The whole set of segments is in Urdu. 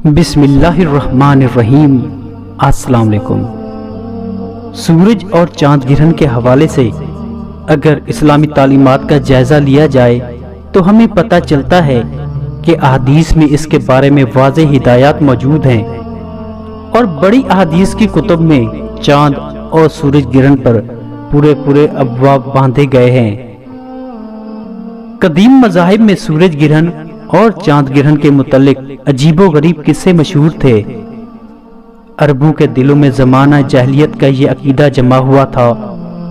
بسم اللہ الرحمن الرحیم۔ السلام علیکم۔ سورج اور چاند گرہن کے حوالے سے اگر اسلامی تعلیمات کا جائزہ لیا جائے تو ہمیں پتہ چلتا ہے کہ احادیث میں اس کے بارے میں واضح ہدایات موجود ہیں، اور بڑی احادیث کی کتب میں چاند اور سورج گرہن پر پورے ابواب باندھے گئے ہیں۔ قدیم مذاہب میں سورج گرہن اور چاند گرہن کے متعلق عجیب و غریب قصے مشہور تھے۔ عربوں کے دلوں میں زمانہ جاہلیت کا یہ عقیدہ جمع ہوا تھا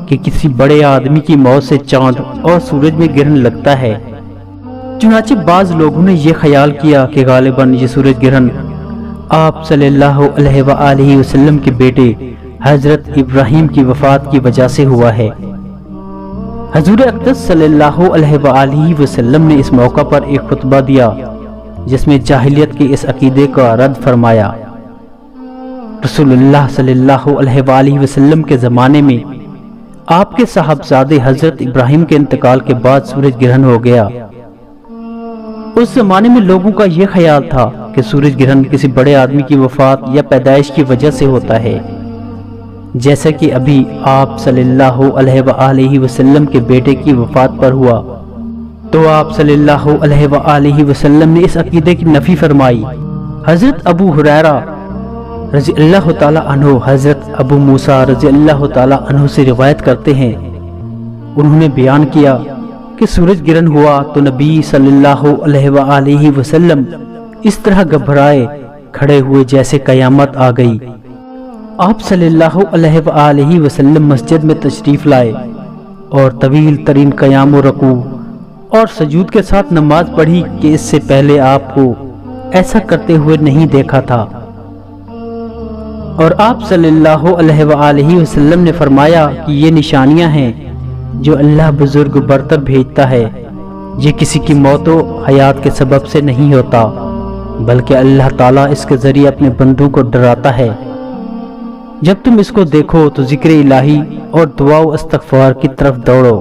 کہ کسی بڑے آدمی کی موت سے چاند اور سورج میں گرہن لگتا ہے۔ چنانچہ بعض لوگوں نے یہ خیال کیا کہ غالباً یہ سورج گرہن آپ صلی اللہ علیہ وآلہ وسلم کے بیٹے حضرت ابراہیم کی وفات کی وجہ سے ہوا ہے۔ حضور اقدس صلی اللہ علیہ وآلہ وسلم نے اس موقع پر ایک خطبہ دیا جس میں جاہلیت کے اس عقیدے کا رد فرمایا۔ رسول اللہ صلی اللہ علیہ وآلہ وسلم کے زمانے میں آپ کے صاحبزادے حضرت ابراہیم کے انتقال کے بعد سورج گرہن ہو گیا۔ اس زمانے میں لوگوں کا یہ خیال تھا کہ سورج گرہن کسی بڑے آدمی کی وفات یا پیدائش کی وجہ سے ہوتا ہے، جیسا کہ ابھی آپ صلی اللہ علیہ وآلہ وسلم کے بیٹے کی وفات پر ہوا، تو آپ صلی اللہ علیہ وآلہ وسلم نے اس عقیدے کی نفی فرمائی۔ حضرت ابو ہریرہ رضی اللہ تعالیٰ عنہ حضرت ابو موسیٰ رضی اللہ تعالیٰ عنہ سے روایت کرتے ہیں، انہوں نے بیان کیا کہ سورج گرہن ہوا تو نبی صلی اللہ علیہ وآلہ وسلم اس طرح گھبرائے کھڑے ہوئے جیسے قیامت آ گئی۔ آپ صلی اللہ علیہ وآلہ وسلم مسجد میں تشریف لائے اور طویل ترین قیام و رکوع اور سجود کے ساتھ نماز پڑھی کہ اس سے پہلے آپ کو ایسا کرتے ہوئے نہیں دیکھا تھا، اور آپ صلی اللہ علیہ وآلہ وسلم نے فرمایا کہ یہ نشانیاں ہیں جو اللہ بزرگ برتر بھیجتا ہے، یہ کسی کی موت و حیات کے سبب سے نہیں ہوتا، بلکہ اللہ تعالیٰ اس کے ذریعے اپنے بندوں کو ڈراتا ہے۔ جب تم اس کو دیکھو تو ذکر الہی اور دعا و استغفار کی طرف دوڑو۔